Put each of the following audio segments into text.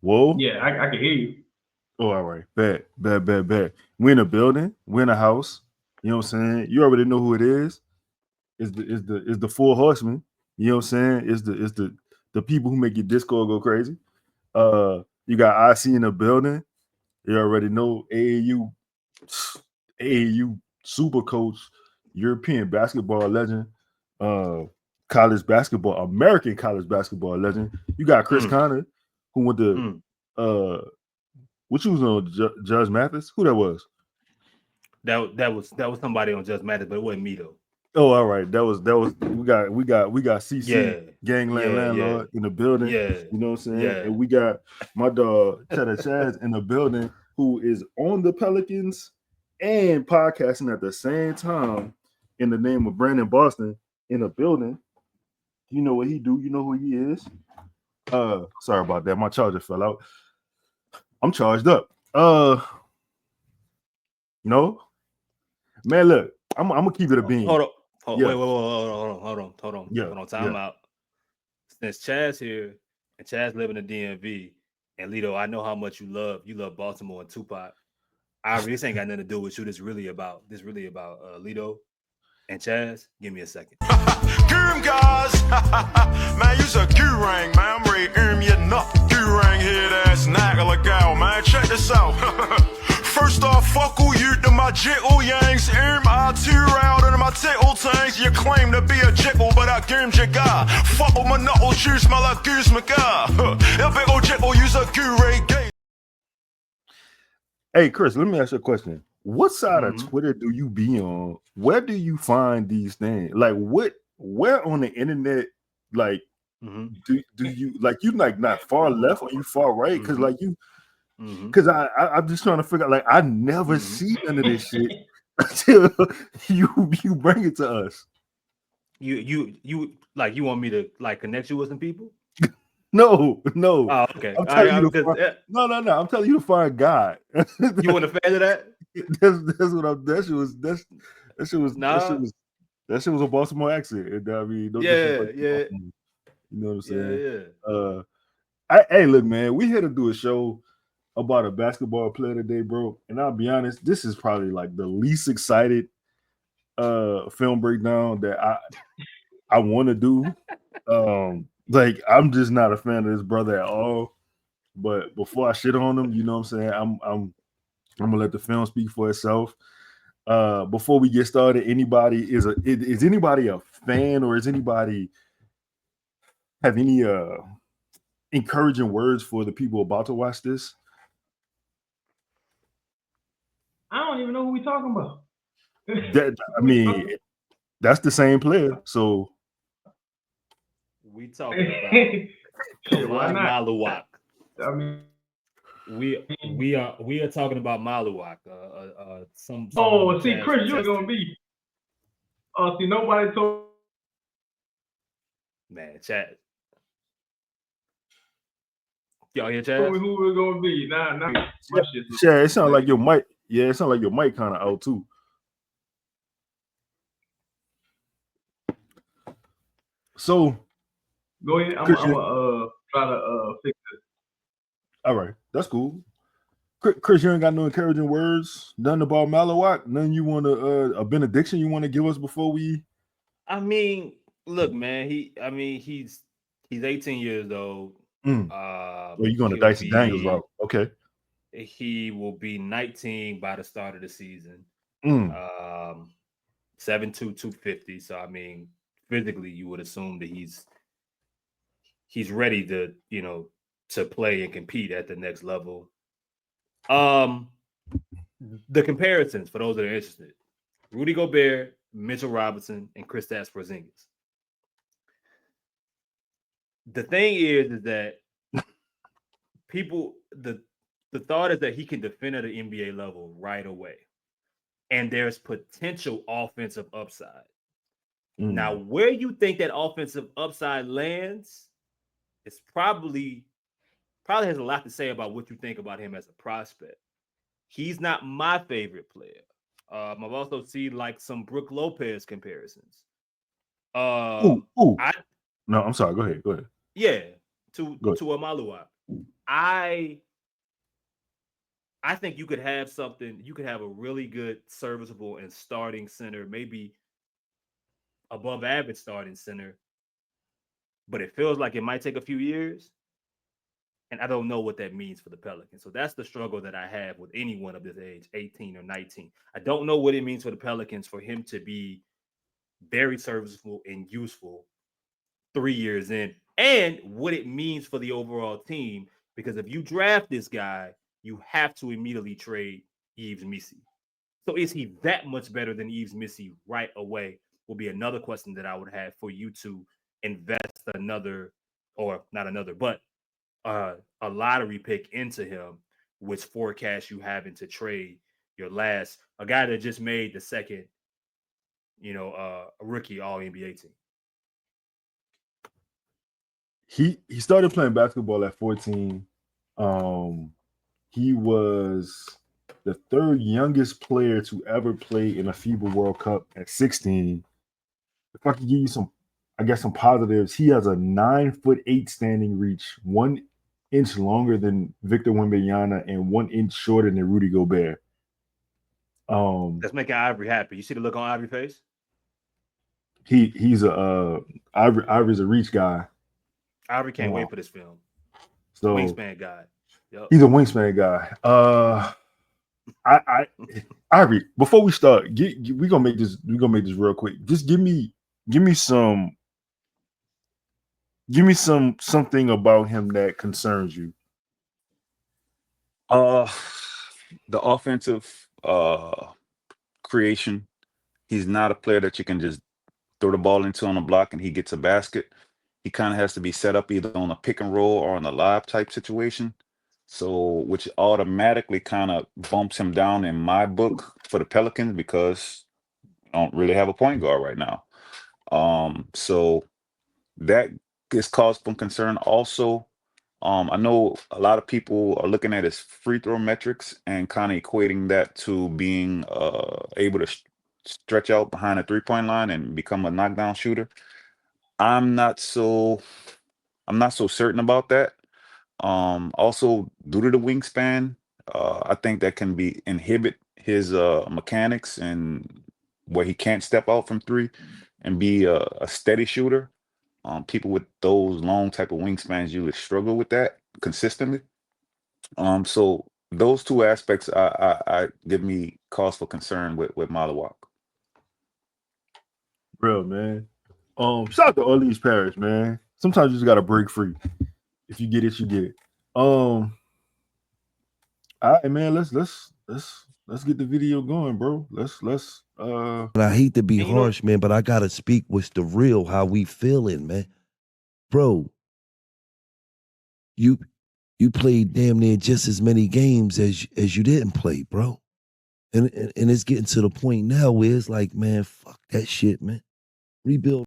Whoa. Yeah, I can hear you. Oh, all right. Bad. We in a building. We in a house. You know what I'm saying? You already know who it is. Is the four horsemen. You know what I'm saying? Is the people who make your Discord go crazy. You got IC in the building. You already know AAU super coach, European basketball legend, uh, college basketball, American college basketball legend. You got Chris Mm, Conner, who went to mm. uh, what you was on Judge Mathis? Who that was? That was somebody on Just Matters, but it wasn't me though. Oh, all right. That was we got CC Yeah, Gangland yeah, yeah, Landlord in the building. yeah, You know what I'm saying? yeah. And we got my dog Cheddar Chaz in the building, who is on the Pelicans and podcasting at the same time in the name of Brandon Boston in the building. You know what he do? You know who he is? Sorry about that. My charger fell out. I'm charged up. No, man. Look, I'm gonna keep it a bean. Hold on. Yeah, yeah, Hold on. yeah. Time out. Since Chaz here and Chaz live in the DMV, and Lito, I know how much you love Baltimore and Tupac. This ain't got nothing to do with you. This really about Lito and Chaz. Give me a second. Goom guys, man, you's a goorang, man. I'm ready to you nut goorang head ass naggle gal, man. Check this out. First off, fuck all you to my jiggle yangs. I two round into my tickle tanks. You claim to be a jiggle, but I game jigga. Fuck with my knuckle juice, smell like goose maca. That big old jiggle use a goorang gay. Hey, Chris, let me ask you a question. What side of Mm-hmm. Twitter do you be on? Where do you find these things? Like, where on the internet, like, Mm-hmm. do you like you like not far left or you far right? Because Mm-hmm. like you, Mm-hmm. because I'm just trying to figure out. Like, I never Mm-hmm. see none of this shit until you bring it to us. You like you want me to like connect you with some people? No. Oh, okay. I'm All right, telling you to because find. No. I'm telling you to find God. you want a fan of that? That's what I'm. That shit was that shit Nah. was that shit was a Baltimore accent. And, I mean, no Yeah, disrespect to yeah, Baltimore. You know what I'm yeah, saying? yeah. Uh, hey, look, man, we here to do a show about a basketball player today, bro. And I'll be honest, this is probably like the least excited film breakdown that I want to do. Like I'm just not a fan of this brother at all. But before I shit on him, you know what I'm saying? I'm gonna let the film speak for itself. Before we get started, is anybody a fan or is anybody have any encouraging words for the people about to watch this? I don't even know who we talking about. That I mean, that's the same player. So We talking about Shit, why Khaman not? Maluach. I mean, We are talking about Maluach. Some oh, see, Chaz Chris, you're contestant. gonna be. Oh, see, nobody told. Man, Chaz. Y'all hear Told me Chaz? who we're gonna be. Nah, my shit's yeah, it sounds like your mic. Yeah, it sounds like your mic kind of out too. So go ahead. I'm Chris, gonna try to fix it. all right, that's cool. Chris, you ain't got no encouraging words. Nothing about Maluach. Nothing you want to a benediction you want to give us before we. I mean, look, man. He's 18 years old. Mm. Oh, you're going to Dicey Daniels route. Okay. He will be 19 by the start of the season. Mm. 7'2", 250. So I mean, physically, you would assume that he's ready to to play and compete at the next level. The comparisons for those that are interested: Rudy Gobert, Mitchell Robinson, and Kristaps Porzingis. The thing is that the thought is that he can defend at the NBA level right away, and there's potential offensive upside. Mm. Now, where you think that offensive upside lands is probably has a lot to say about what you think about him as a prospect. He's not my favorite player. I've also seen like some Brook Lopez comparisons. Ooh. No, I'm sorry. Go ahead. Yeah, to a Maluach. I think you could have something. You could have a really good, serviceable, and starting center, maybe above average starting center, but it feels like it might take a few years. And I don't know what that means for the Pelicans. So that's the struggle that I have with anyone of this age, 18 or 19. I don't know what it means for the Pelicans for him to be very serviceable and useful 3 years in, and what it means for the overall team. Because if you draft this guy, you have to immediately trade Yves Missi. So is he that much better than Yves Missi right away? Will be another question that I would have for you to invest another, or not another, but a lottery pick into him, which forecasts you having to trade your last, a guy that just made the second, a rookie All NBA team. He started playing basketball at 14. He was the third youngest player to ever play in a FIBA World Cup at 16. If I could give you some positives, he has a 9'8" standing reach, 1 inch longer than Victor Wembanyama and 1 inch shorter than Rudy Gobert. That's making Ivory happy. You see the look on Ivory's face? He's a Ivory's a reach guy. Ivory can't wait for this film. So wingspan guy. Yep. He's a wingspan guy. Ivory, before we start, we're gonna make this real quick. Just give me something about him that concerns you. The offensive creation. He's not a player that you can just throw the ball into on a block and he gets a basket. He kind of has to be set up either on a pick and roll or on a lob type situation. So, which automatically kind of bumps him down in my book for the Pelicans because I don't really have a point guard right now. So that is cause for concern. Also, I know a lot of people are looking at his free throw metrics and kind of equating that to being able to stretch out behind the 3-point line and become a knockdown shooter. I'm not so certain about that. Also, due to the wingspan, I think that can be inhibit his mechanics and where he can't step out from three and be a steady shooter. People with those long type of wingspans usually struggle with that consistently. So those two aspects I give me cause for concern with Maluach. Real man. Shout out to Orleans Parish, man. Sometimes you just gotta break free. If you get it, you get it. All right, man. Let's get the video going, bro. Let's And I hate to be harsh, man, but I gotta speak what's the real, how we feeling, man. Bro, you played damn near just as many games as you didn't play, bro. And it's getting to the point now where it's like, man, fuck that shit, man. Rebuild.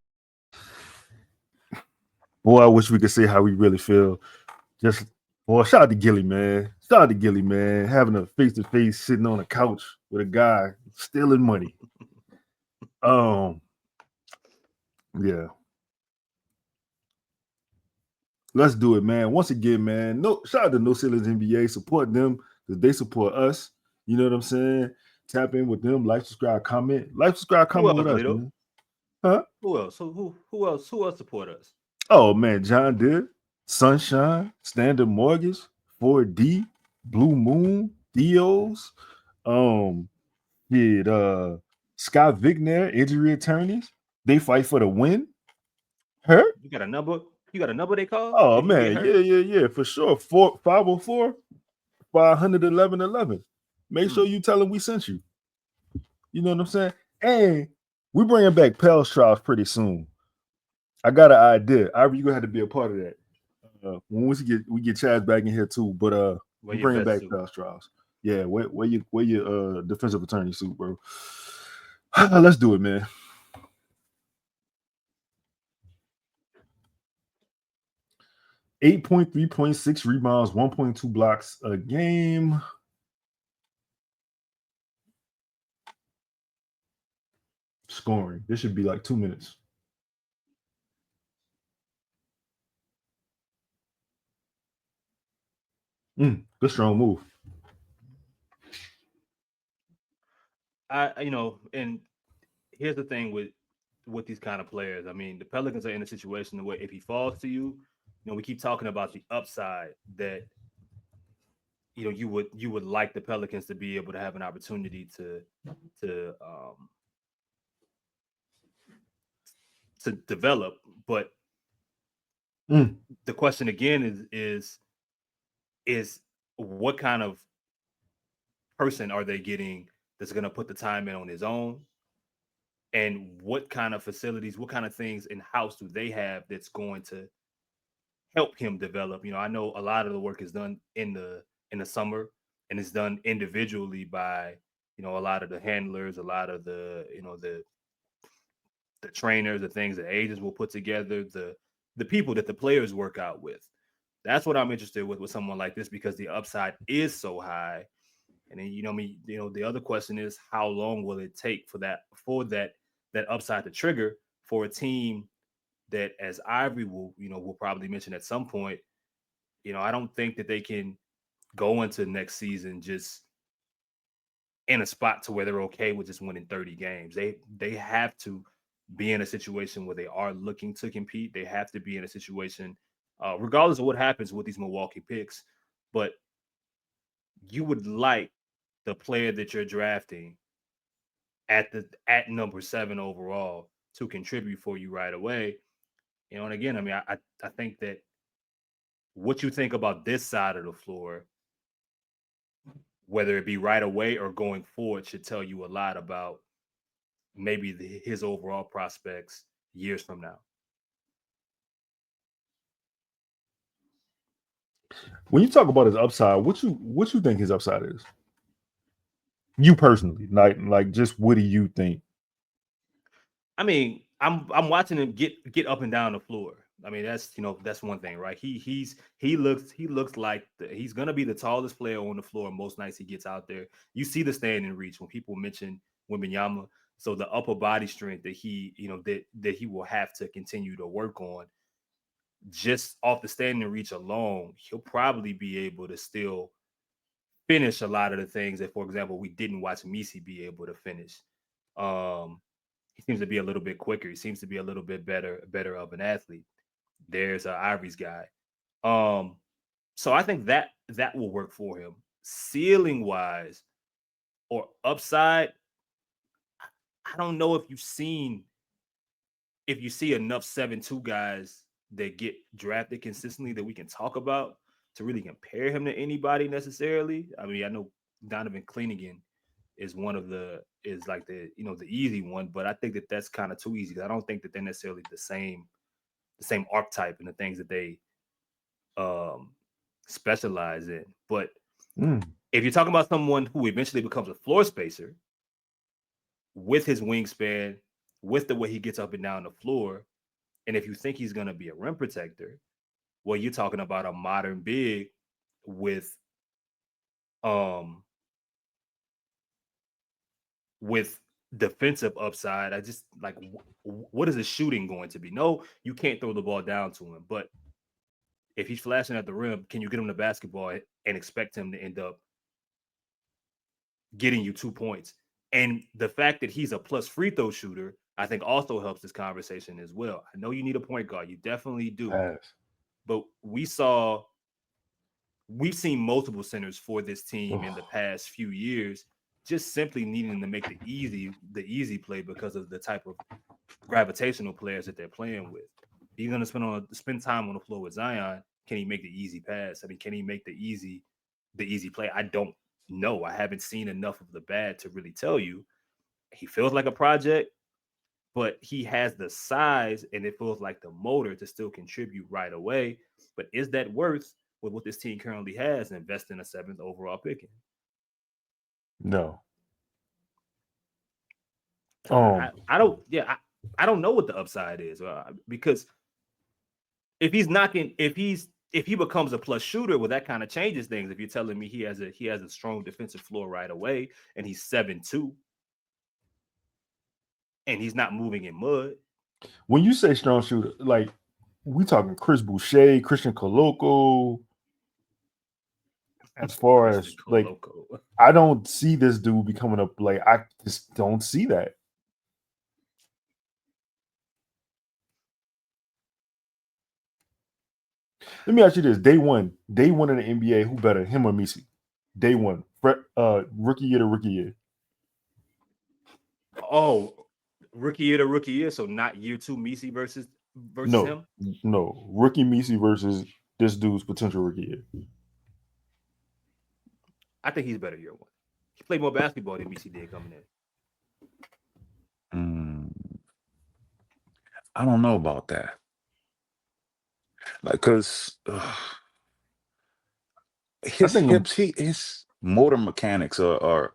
Boy, I wish we could say how we really feel. Just shout out to Gilly, man. Shout out to Gilly, man. Having a face-to-face sitting on a couch with a guy stealing money. Yeah. Let's do it, man. Once again, man. Shout out to No Ceilings NBA. Support them because they support us. You know what I'm saying? Tap in with them. Like, subscribe, comment. Like, subscribe, comment with us, Lito? man. Huh? Who else? Who else support us? Oh man, John Deere, Sunshine, Standard Mortgage, 4D, Blue Moon, Theos, Scott Vigner, injury attorneys. They fight for the win. Hurt? You got a number? They call? Oh man, yeah, for sure. 504 511 Make sure you tell them we sent you. You know what I'm saying? And we're bringing back Pels trials pretty soon. I got an idea. Ivory, you gonna have to be a part of that. When we get Chaz back in here too, but we're bringing back Pels trials. Yeah, where your defensive attorney suit, bro? Let's do it, man. .3.6 rebounds, 1.2 blocks a game. Scoring. This should be like 2 minutes. Good strong move. And here's the thing with these kind of players. I mean, the Pelicans are in a situation where if he falls to you, we keep talking about the upside that you would like the Pelicans to be able to have an opportunity to develop. But the question again is what kind of person are they getting that's going to put the time in on his own, and what kind of facilities, what kind of things in house do they have that's going to help him develop? I know a lot of the work is done in the summer, and it's done individually by a lot of the handlers, a lot of the the trainers, the things that agents will put together, the people that the players work out with. That's what I'm interested with someone like this, because the upside is so high. And then the other question is, how long will it take for that upside to trigger for a team that, as Ivory will probably mention at some point, I don't think that they can go into next season just in a spot to where they're okay with just winning 30 games. They have to be in a situation where they are looking to compete. They have to be in a situation, regardless of what happens with these Milwaukee picks. But you would like the player that you're drafting at number 7 overall to contribute for you right away. And again, I mean, I think that what you think about this side of the floor, whether it be right away or going forward, should tell you a lot about maybe his overall prospects years from now. When you talk about his upside, what you think his upside is? You personally, like just what do you think? I mean, I'm watching him get up and down the floor. I mean, that's one thing, right? He looks like he's gonna be the tallest player on the floor most nights he gets out there. You see the standing reach when people mention Wembanyama. So the upper body strength that he that he will have to continue to work on, just off the standing reach alone, he'll probably be able to still finish a lot of the things that, for example, we didn't watch Missi be able to finish. He seems to be a little bit quicker. He seems to be a little bit better of an athlete. There's Ivory's guy. So I think that will work for him. Ceiling wise or upside, I don't know if you see enough 7-2 guys that get drafted consistently that we can talk about to really compare him to anybody necessarily. I mean, I know Donovan Cleanigan is the easy one, but I think that that's kind of too easy. I don't think that they're necessarily the same archetype and the things that they specialize in. But if you're talking about someone who eventually becomes a floor spacer with his wingspan, with the way he gets up and down the floor, and if you think he's going to be a rim protector, well, you're talking about a modern big with defensive upside. I just like, what is his shooting going to be? No, you can't throw the ball down to him, but if he's flashing at the rim, can you get him the basketball and expect him to end up getting you 2 points? And the fact that he's a plus free throw shooter, I think also helps this conversation as well. I know you need a point guard. You definitely do. Yes. But we've seen multiple centers for this team in the past few years, just simply needing to make the easy play because of the type of gravitational players that they're playing with. He's going to spend time on the floor with Zion. Can he make the easy pass? I mean, can he make the easy play? I don't know. I haven't seen enough of the bad to really tell you. He feels like a project, but he has the size and it feels like the motor to still contribute right away. But is that worth with what this team currently has and invest in a 7th overall pick? No. I don't. Yeah, I don't know what the upside is because if he becomes a plus shooter, well, that kind of changes things. If you're telling me he has a strong defensive floor right away and he's 7'2", and he's not moving in mud. When you say strong shooter, like we talking Chris Boucher, Christian Coloco, as far Versus as like, Coloco. I don't see this dude becoming a like. I just don't see that. Let me ask you this: day one in the NBA, who better, him or Missi? Day one, rookie year to rookie year. Oh, rookie year to rookie year, so not year two Missi versus No, him. no, rookie Missi versus this dude's potential rookie year. I think he's better year one. He played more basketball than Missi did coming in. I don't know about that. Like, cause I his think hips, his motor mechanics are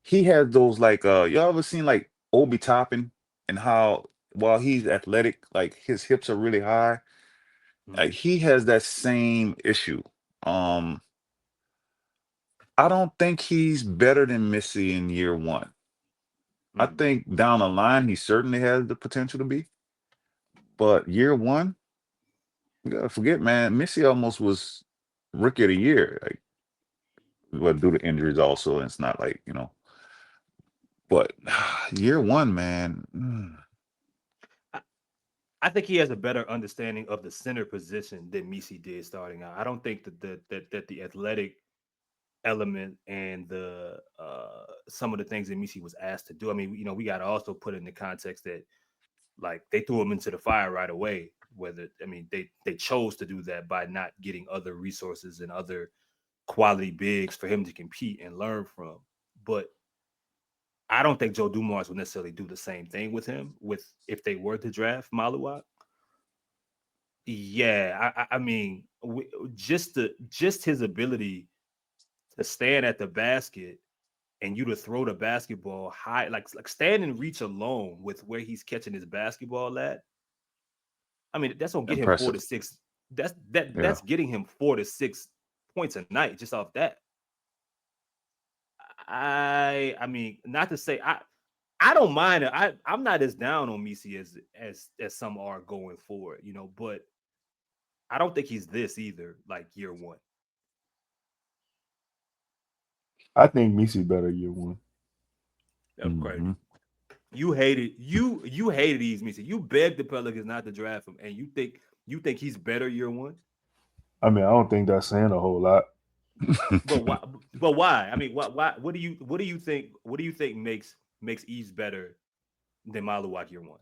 he has those like y'all ever seen like Obi Toppin and how while he's athletic, like his hips are really high. Like he has that same issue. Um, I don't think he's better than Missy in year one. I think down the line he certainly has the potential to be, but year one, you gotta forget, man, Missy almost was rookie of the year. Like, well, due to injuries also, and it's not like, but year one, man. I think he has a better understanding of the center position than Missi did starting out. I don't think that the athletic element and the some of the things that Missi was asked to do. I mean, we got to also put in the context that like they threw him into the fire right away. They chose to do that by not getting other resources and other quality bigs for him to compete and learn from. But I don't think Joe Dumars would necessarily do the same thing with him if they were to draft Maluach. Yeah, just his ability to stand at the basket and you to throw the basketball high, like stand and reach alone with where he's catching his basketball at. I mean, that's gonna get him 4 to Impressive. 6. Yeah. That's getting him 4 to 6 points a night just off that. I mean, not to say I don't mind it. I'm not as down on Missi as some are going forward, but I don't think he's this either, like year one. I think Missi better year one. That's crazy. You hated Yves Missi. You begged the Pelicans not to draft him, and you think he's better year one? I mean, I don't think that's saying a whole lot. But why? But why? I mean, why? What do you think? What do you think makes Yves better than Maluach year one?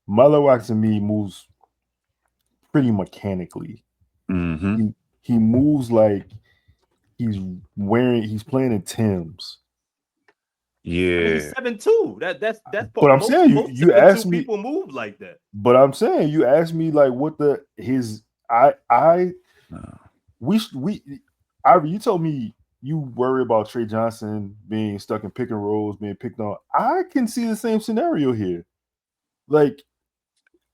Maluach to me moves pretty mechanically. He moves like he's playing in Tim's. Yeah. I mean, he's 7'2". That's But I'm saying most you 7'2" asked me, people move like that. but I'm saying you asked me like what you told me you worry about Trey Johnson being stuck in pick and rolls, being picked on. I can see the same scenario here. Like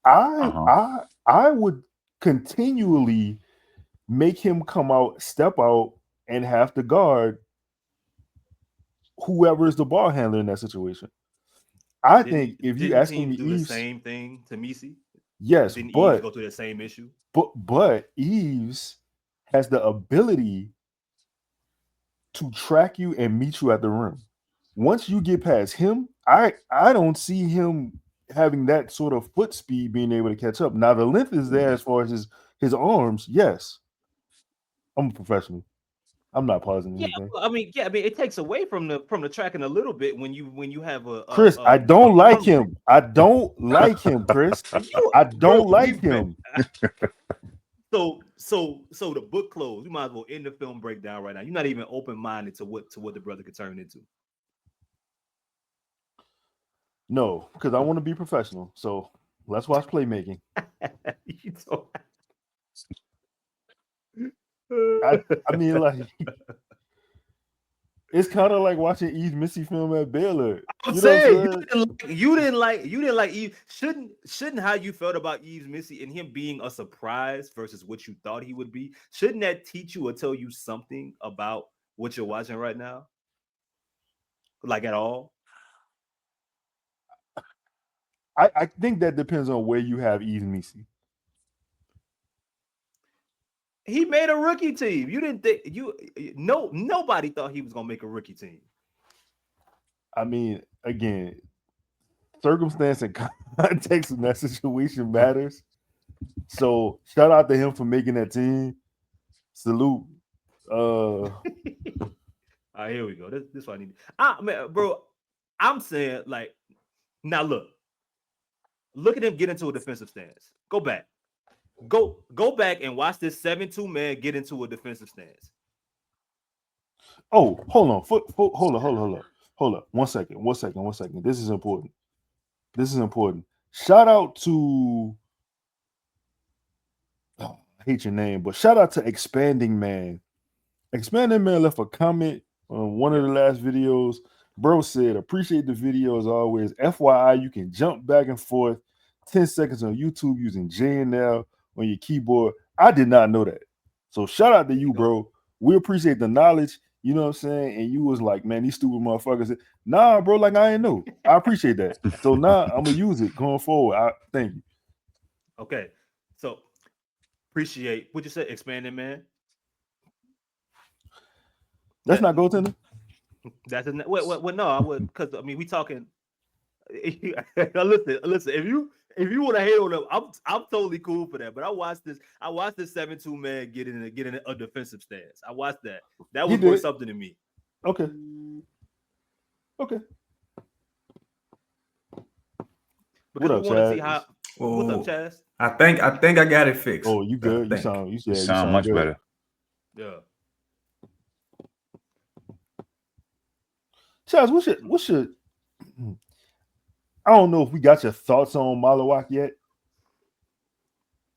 I would continually make him come out, step out, and have to guard whoever is the ball handler in that situation. I think if you Didn't asking me teams do the Eves, same thing to Missi? yes, Didn't Yves go but through the same issue? but Eves has the ability to track you and meet you at the rim. Once you get past him, I don't see him having that sort of foot speed being able to catch up. Now the length is there as far as his arms. Yes, I'm a professional. I'm not pausing anything. I mean, it takes away from the tracking a little bit when you have Chris, I don't like arm him. I don't like him, Chris. I don't like him. So the book closed. You might as well end the film breakdown right now. You're not even open minded to what the brother could turn into. No, because I want to be professional. So let's watch playmaking. I mean, like, it's kind of like watching Yves Missi film at Baylor. I'm saying you didn't like Yves. Shouldn't how you felt about Yves Missi and him being a surprise versus what you thought he would be? Shouldn't that teach you or tell you something about what you're watching right now? Like at all? I think that depends on where you have Yves Missi. He made a rookie team. You didn't think nobody thought he was gonna make a rookie team. I mean, again, circumstance and context in that situation matters. So shout out to him for making that team. Salute. All right, here we go. This what I need. Man, bro, I'm saying like now look at him get into a defensive stance. Go back. Go back and watch this 7-2 man get into a defensive stance. Oh, hold on. Hold up. 1 second. This is important. Shout out to I hate your name, but shout out to Expanding Man. Expanding Man left a comment on one of the last videos. Bro said, appreciate the video as always. FYI, you can jump back and forth 10 seconds on YouTube using J and L on your keyboard. I did not know that. So shout out to you, bro. We appreciate the knowledge. You know what I'm saying? And you was like, man, these stupid motherfuckers. Nah, bro, like I ain't know. I appreciate that. So now I'm gonna use it going forward. Thank you. Okay. So appreciate what you said, Expanding Man. That's not goaltender. That's a what? No, I would because I mean we talking. Listen. If you want to hate on them, I'm totally cool for that. But I watched this 7-2 man get in a defensive stance. I watched that. That was worth something to me. Okay. Because What up, we want to Chaz? see how. What's up, Chaz? I think I got it fixed. Oh, you good? I You sound much good. better. Yeah. Chaz, what's your I don't know if we got your thoughts on Maluach yet.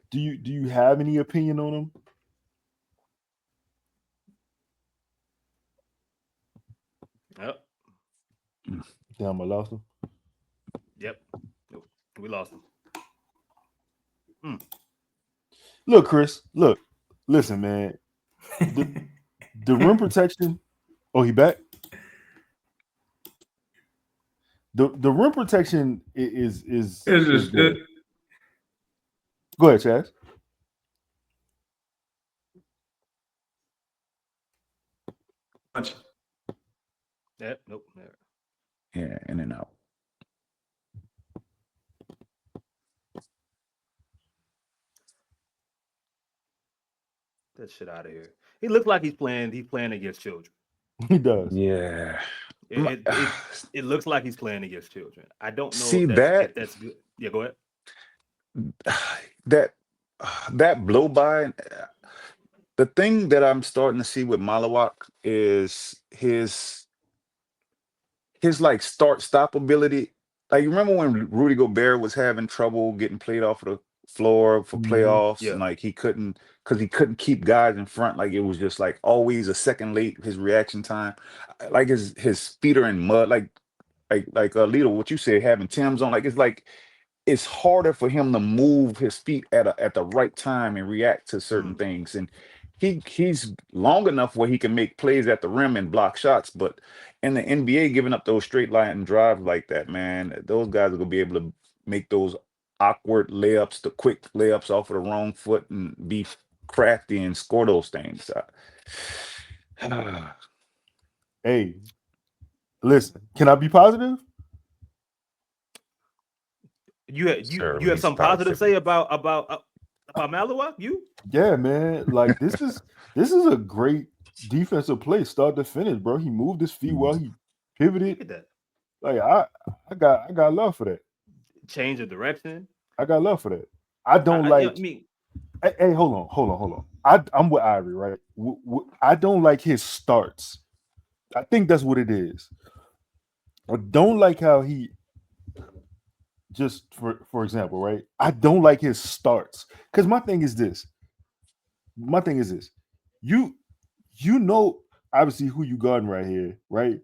Do you have any opinion on him? Yep. Damn, I lost him. Yep. We lost him. Look, Chris. Look, listen, man. The rim protection. Oh, he back. The rim protection is good. Go ahead, Chaz. Yep. Nope. Never. Yeah, in and out. That shit out of here. He looks like he's playing against children. He does. Yeah. It looks like he's playing against children. I don't know See if that's good. Yeah, go ahead. That blow by. The thing that I'm starting to see with Maluach is his like start-stop ability. Like, you remember when Rudy Gobert was having trouble getting played off of the floor for playoffs, Yeah. and like he couldn't keep guys in front. Like, it was just like always a second late, his reaction time. Like his feet are in mud. Like Lito, what you said, having Tim's on. Like it's harder for him to move his feet at the right time and react to certain things. And he's long enough where he can make plays at the rim and block shots. But in the NBA, giving up those straight line drives like that, man, those guys are gonna be able to make those awkward layups, the quick layups off of the wrong foot, and be crafty and score those things. Hey, listen, can I be positive? You have some positive to say about Maluach? You? Yeah, man. Like this is a great defensive play, start to finish, bro. He moved his feet while he pivoted. Look at that. Like I got love for that. Change of direction. I got love for that. I don't like. Hey, hold on. I'm with Ivory, right? I don't like his starts. I think that's what it is. I don't like how he. Just for example, right? I don't like his starts because my thing is this. You know obviously who you guarding right here, right?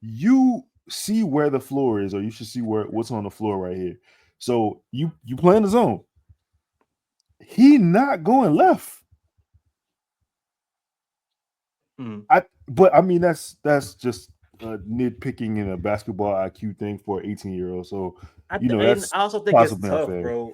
You see where the floor is, or you should see what's on the floor right here. So you play in the zone. He not going left. But I mean that's just nitpicking in a basketball IQ thing for an 18-year-old. So I also think it's tough, bro.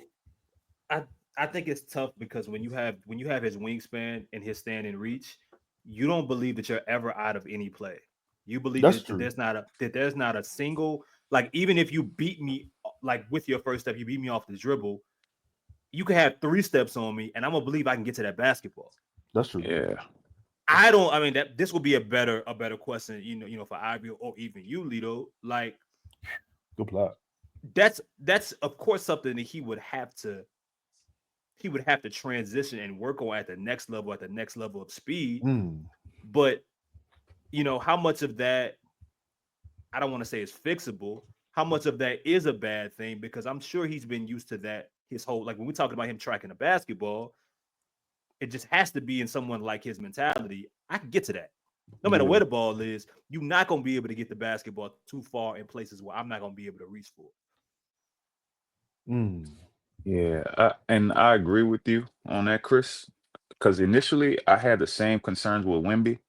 I think it's tough because when you have his wingspan and his stand and reach, you don't believe that you're ever out of any play. You believe That's that true. there's not a single, like, even if you beat me like with your first step, you beat me off the dribble, you can have 3 steps on me, and I'm gonna believe I can get to that basketball. That's true. Yeah. I mean that this will be a better question, for Ivy or even you, Lito. Like, Good plot. that's of course something that he would have to transition and work on at the next level of speed. Mm. But how much of that, I don't want to say is fixable. How much of that is a bad thing? Because I'm sure he's been used to that his whole, like, when we talking about him tracking a basketball, it just has to be in someone like his mentality. I can get to that. No matter where the ball is, you're not going to be able to get the basketball too far in places where I'm not going to be able to reach for. Mm. Yeah, and I agree with you on that, Chris. Because initially I had the same concerns with Wemby,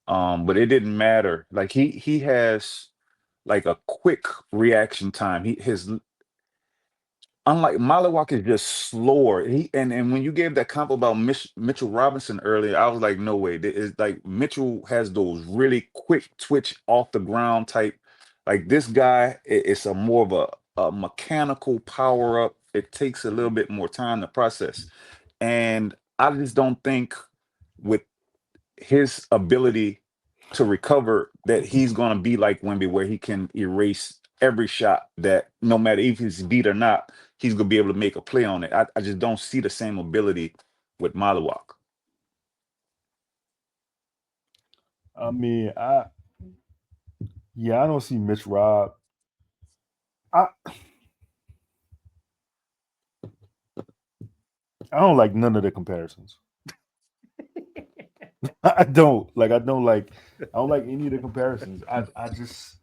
but it didn't matter. Like he has like a quick reaction time. His unlike Maluach is just slower. And when you gave that comp about Mitchell Robinson earlier, I was like, no way. It's like Mitchell has those really quick twitch off the ground type. Like this guy, it's a more of a mechanical power up. It takes a little bit more time to process. And I just don't think with his ability to recover that he's going to be like Wemby, where he can erase every shot that no matter if he's beat or not, he's going to be able to make a play on it. I just don't see the same ability with Maluach. I mean, I don't see Mitch Rob. I don't like none of the comparisons. I don't like any of the comparisons. I just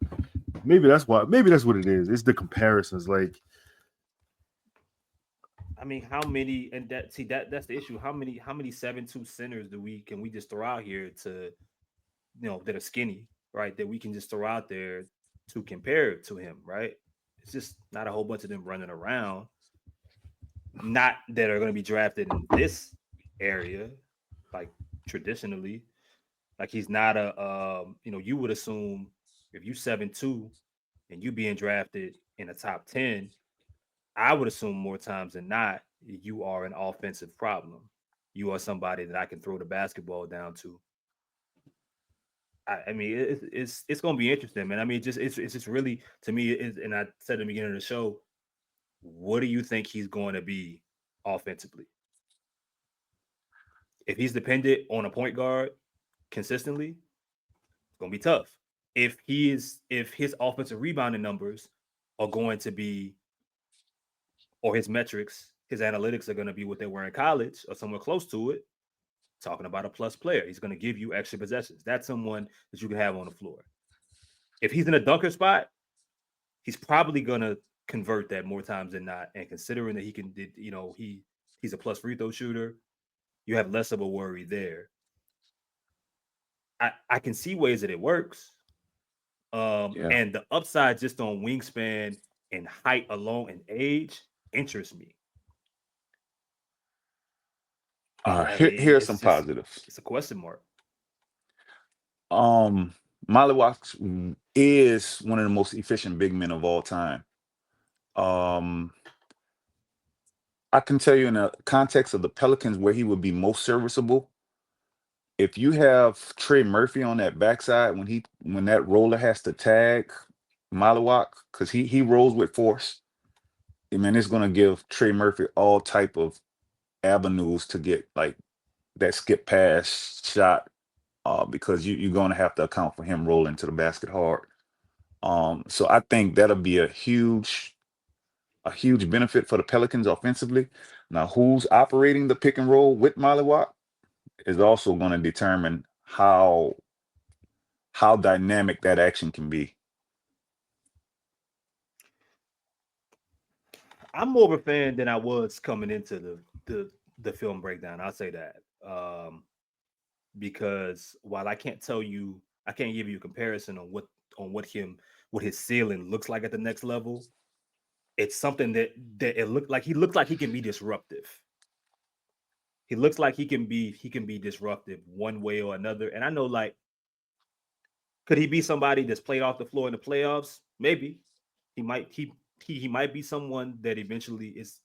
maybe that's what it is. It's the comparisons. Like, I mean, how many, and that's the issue. How many 7'2" centers can we just throw out here to, that are skinny, right? That we can just throw out there to compare to him, right? It's just not a whole bunch of them running around. Not that are going to be drafted in this area, like traditionally. Like, he's not you would assume if you 7'2" and you being drafted in the top 10, I would assume more times than not, you are an offensive problem. You are somebody that I can throw the basketball down to. I mean, it's going to be interesting, man. I mean, it's just really, to me, and I said at the beginning of the show, what do you think he's going to be offensively? If he's dependent on a point guard consistently, it's going to be tough. If his offensive rebounding numbers are going to be, or his metrics, his analytics are going to be what they were in college or somewhere close to it, talking about a plus player. He's going to give you extra possessions. That's someone that you can have on the floor. If he's in a dunker spot, he's probably going to convert that more times than not. And considering that he can, he's a plus free throw shooter, you have less of a worry there. I can see ways that it works. And the upside just on wingspan and height alone and age interests me. Here's some positives. It's a question mark. Maluach is one of the most efficient big men of all time. I can tell you in the context of the Pelicans where he would be most serviceable. If you have Trey Murphy on that backside when that roller has to tag Maluach, because he rolls with force, I mean, it's going to give Trey Murphy all type of avenues to get like that skip pass shot, because you're going to have to account for him rolling to the basket hard. So I think that'll be a huge benefit for the Pelicans offensively. Now, who's operating the pick and roll with Maluach is also going to determine how dynamic that action can be. I'm more of a fan than I was coming into the film breakdown. I'll say that. Because while I can't give you a comparison on what his ceiling looks like at the next level, it's something that it looked like he can be disruptive. He looks like he can be disruptive one way or another. And I know, like, could he be somebody that's played off the floor in the playoffs? Maybe. He might be someone that eventually is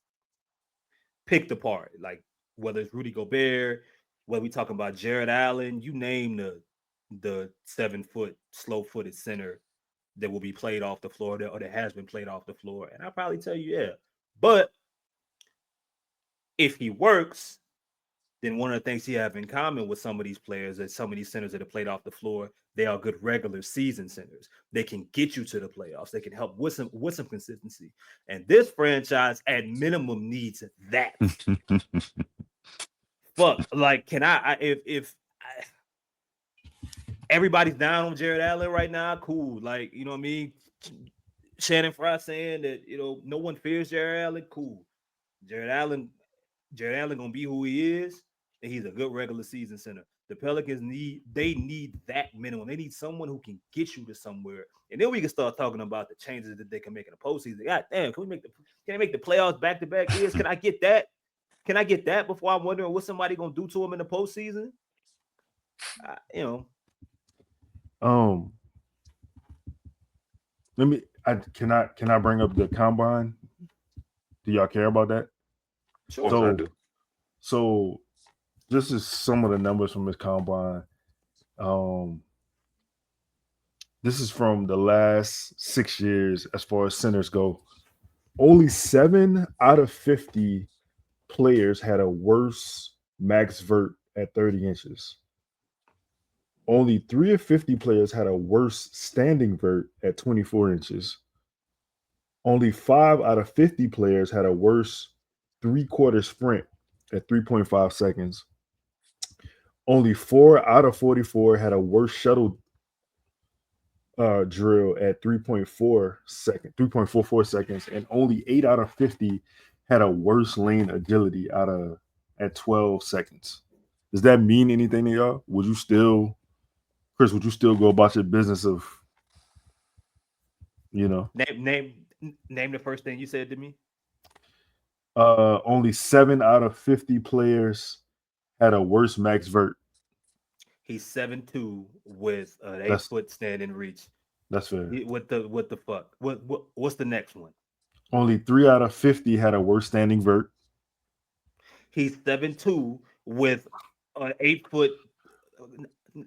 picked apart. Like whether it's Rudy Gobert, whether we talking about Jared Allen, you name the 7-foot slow footed center that will be played off the floor or that has been played off the floor. And I'll probably tell you, yeah. But if he works, then one of the things he have in common with some of these players is some of these centers that have played off the floor, they are good regular season centers. They can get you to the playoffs. They can help with some consistency. And this franchise at minimum needs that. Fuck, like, can if everybody's down on Jared Allen right now, cool. Like, you know what I mean? Shannon Fry saying that, no one fears Jared Allen, cool. Jared Allen gonna be who he is, and he's a good regular season center. The Pelicans need that minimum. They need someone who can get you to somewhere, and then we can start talking about the changes that they can make in the postseason. God damn, can they make the playoffs back to back years? Can I get that? Can I get that before I'm wondering what somebody gonna do to him in the postseason? Can I bring up the combine? Do y'all care about that? Sure. Yes, I do. So this is some of the numbers from his combine. This is from the last 6 years as far as centers go. Only 7 out of 50 players had a worse max vert at 30 inches. Only 3 of 50 players had a worse standing vert at 24 inches. Only 5 out of 50 players had a worse three-quarter sprint at 3.5 seconds. Only 4 out of 44 had a worse shuttle drill at 3.44 seconds, and only 8 out of 50 had a worse lane agility at 12 seconds. Does that mean anything to y'all? Chris, would you still go about your business of, Name the first thing you said to me? only 7 out of 50 players had a worse max vert. He's 7'2" with an That's 8-foot standing reach. That's fair. What the fuck? What's the next one? Only 3 out of 50 had a worse standing vert. He's 7'2" with an 8-foot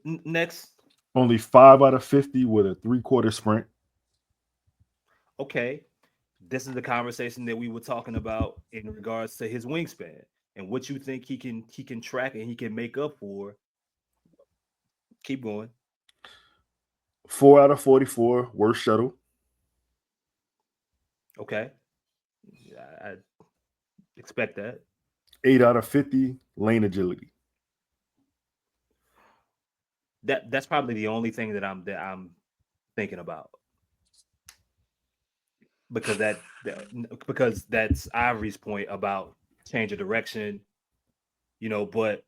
next. Only 5 out of 50 with a three-quarter sprint. Okay, this is the conversation that we were talking about in regards to his wingspan and what you think he can track and he can make up for. Keep going. 4 out of 44 worse shuttle. Okay, I expect that. 8 out of 50 lane agility. That's probably the only thing that I'm thinking about, because that's Ivory's point about change of direction, but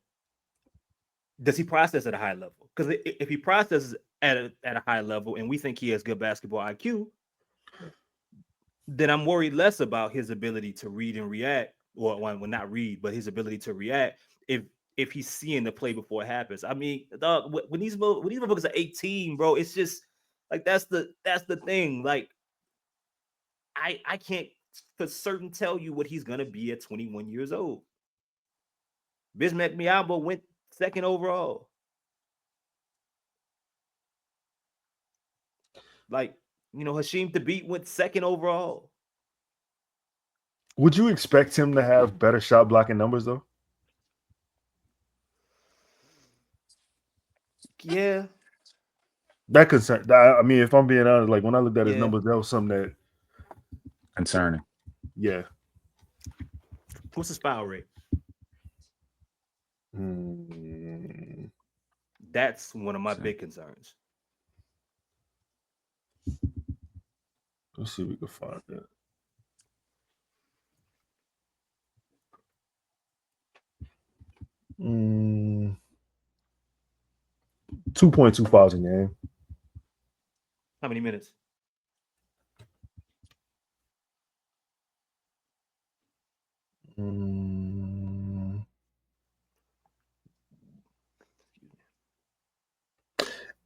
does he process at a high level? Because if he processes at a high level and we think he has good basketball IQ, then I'm worried less about his ability to read and react, or well, not read, but his ability to react if he's seeing the play before it happens. I mean, dog, when these motherfuckers are 18, bro, it's just like that's the thing. Like, I can't for certain tell you what he's gonna be at 21 years old. Bismack Biyombo went 2nd overall. Like, Hasheem Thabeet went 2nd overall. Would you expect him to have better shot blocking numbers though? Yeah. That concern. I mean, if I'm being honest, like when I looked at his numbers, that was something that concerning. Yeah. What's his foul rate? That's one of my big concerns. Let's see if we can find that. Mm, 2.2 fouls a game. How many minutes?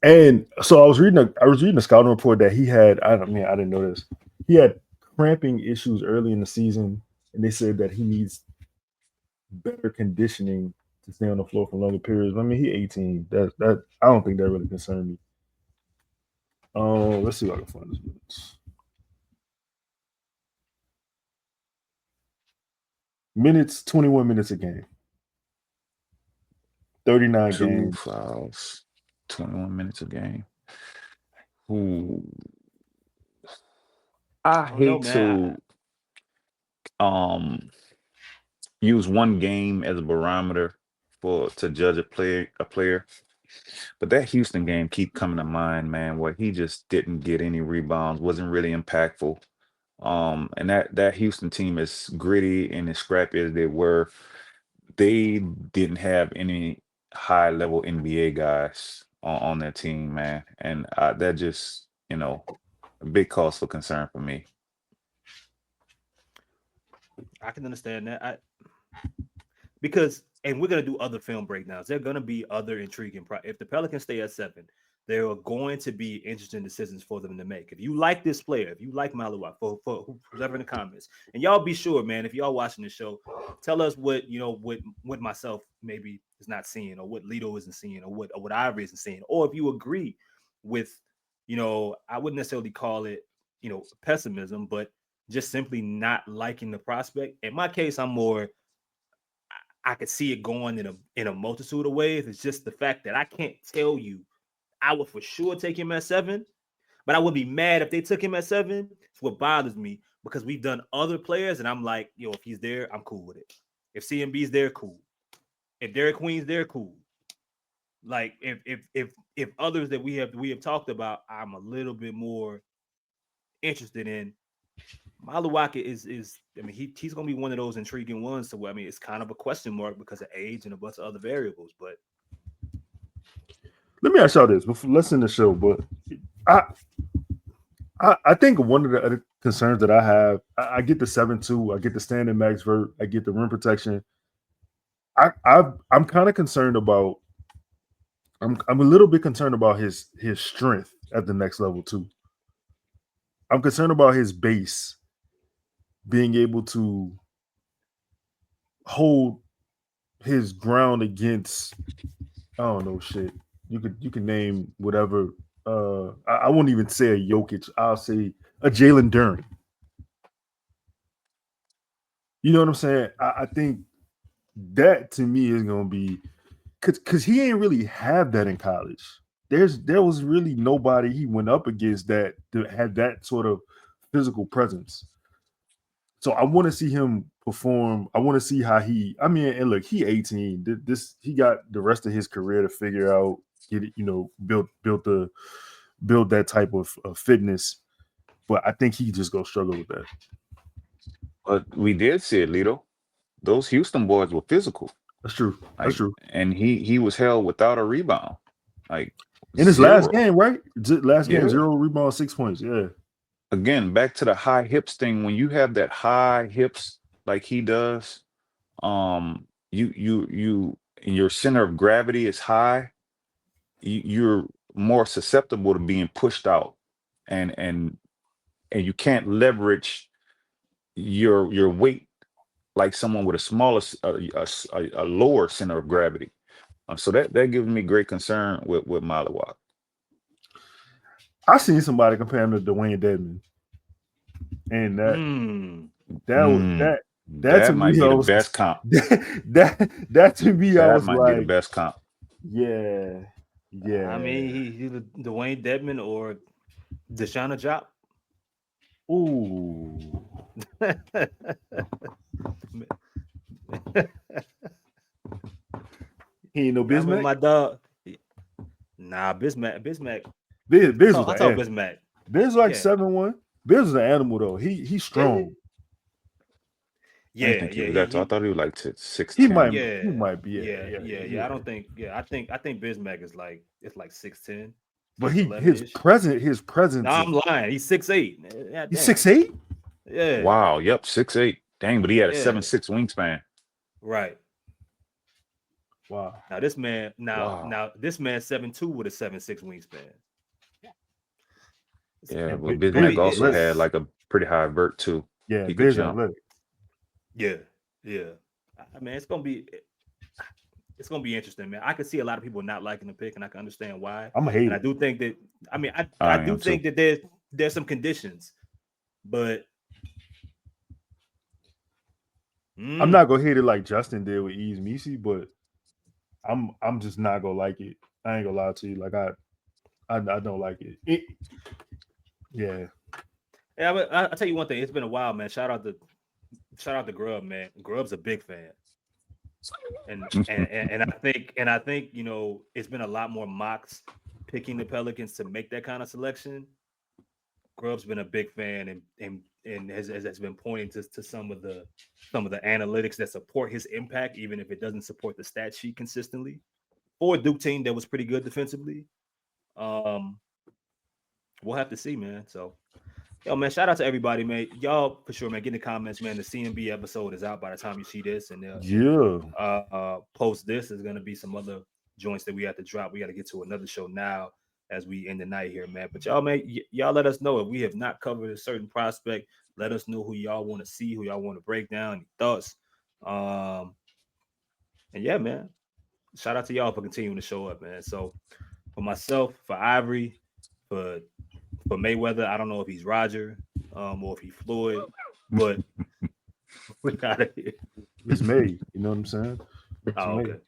And so I was reading a scouting report that he had. I didn't know this. He had cramping issues early in the season, and they said that he needs better conditioning to stay on the floor for longer periods. I mean, he 18. That I don't think that really concerned me. Let's see if I can find this minutes. Minutes, 21 minutes a game. 39 2 games. fouls, 21 minutes a game. Ooh. I don't know, hate man. to use one game as a barometer to judge a player. But that Houston game keep coming to mind, man, where he just didn't get any rebounds, wasn't really impactful. And that Houston team, as gritty and as scrappy as they were, they didn't have any high level NBA guys on their team, man. And that just, a big cause for concern for me. I can understand that. Because we're gonna do other film breakdowns. There are gonna be other intriguing. If the Pelicans stay at 7, there are going to be interesting decisions for them to make. If you like this player, if you like Maluach, for whoever in the comments, and y'all be sure, man, if y'all watching the show, tell us what what myself maybe is not seeing, or what Lito isn't seeing, or what Ivory isn't seeing, or if you agree with, I wouldn't necessarily call it, pessimism, but just simply not liking the prospect. In my case, I'm more. I could see it going in a multitude of ways. It's just the fact that I can't tell you I would for sure take him at 7, but I would be mad if they took him at 7. It's what bothers me, because we've done other players, and I'm like, if he's there, I'm cool with it. If CMB's there, cool. If Derek Queen's there, cool. Like if others that we have talked about, I'm a little bit more interested in. Maluach is he's gonna be one of those intriguing ones to where it's kind of a question mark because of age and a bunch of other variables. But let me ask y'all this before let's end the show. But I think one of the other concerns that I have, I get the 7-2, I get the standing max vert, I get the rim protection. I'm kind of concerned about. I'm a little bit concerned about his strength at the next level too. I'm concerned about his base being able to hold his ground against, I don't know, shit. You could name whatever. I won't even say a Jokic. I'll say a Jalen Duren. You know what I'm saying? I think that to me is gonna be because he ain't really have that in college. There was really nobody he went up against that had that sort of physical presence. So I want to see him perform. I want to see how and look, he 18. He got the rest of his career to figure out, get it, build that type of fitness. But I think he just gonna struggle with that. But we did see it, Lito. Those Houston boys were physical. That's true. That's true. And he was held without a rebound. Like in his zero. last game, right? Last game, 0 rebounds, 6 points. Yeah. Again, back to the high hips thing. When you have that high hips like he does, your center of gravity is high. You're more susceptible to being pushed out, and you can't leverage your weight like someone with a smaller, a lower center of gravity. So that gives me great concern with Maluach. I seen somebody compare him to Dwayne Dedman, and that might be the best comp. that to me, I was might be the best comp. Yeah. I mean, he's Dwayne Dedman or Deshaun Jop. Ooh. He ain't no Bismack. My dog. Nah, Bismack. Biz was I thought Bismack. Biz like 7'1". Biz is an animal though. He's strong. Yeah, I thought he was like 6'10". He might be. Yeah. I don't think. Yeah, I think Bismack is like 6'10". But his presence. No, I'm lying. He's 6'8". He's 6'8". Yeah. Wow. Yep. 6'8". Dang, but he had a 7'6" wingspan. Right. Wow. Now this man, Wow. now this man's 7'2" with a 7'6" wingspan. Yeah, And but big Bismack also athletic. had like a pretty high vert too. Yeah, He could big jump. athletic. Yeah. I mean, it's gonna be interesting, man. I can see a lot of people not liking the pick, and I can understand why. I'm a hater. And I do think that I I do am think too. that there's some conditions, but I'm not gonna hate it like Justin did with Yves Missi, but I'm just not gonna like it. I ain't gonna lie to you. Like I don't like it. Yeah. Yeah, but I'll tell you one thing. It's been a while, man. Shout out to Grub, man. Grub's a big fan, and I think you know it's been a lot more mocks picking the Pelicans to make that kind of selection. Grub's been a big fan and has been pointing to some of the analytics that support his impact, even if it doesn't support the stat sheet consistently. For a Duke team that was pretty good defensively, we'll have to see, man. So. Yo, man, shout out to everybody, man. Y'all, for sure, man, get in the comments, man. The CMB episode is out by the time you see this. And post this, there's going to be some other joints that we have to drop. We got to get to another show now as we end the night here, man. But y'all, man, y'all let us know if we have not covered a certain prospect. Let us know who y'all want to see, who y'all want to break down, any thoughts. And yeah, man, shout out to y'all for continuing to show up, man. So for myself, for Ivory, for Mayweather, I don't know if he's Roger or if he's Floyd, but we got it. It's May. You know what I'm saying? It's Oh, May. okay.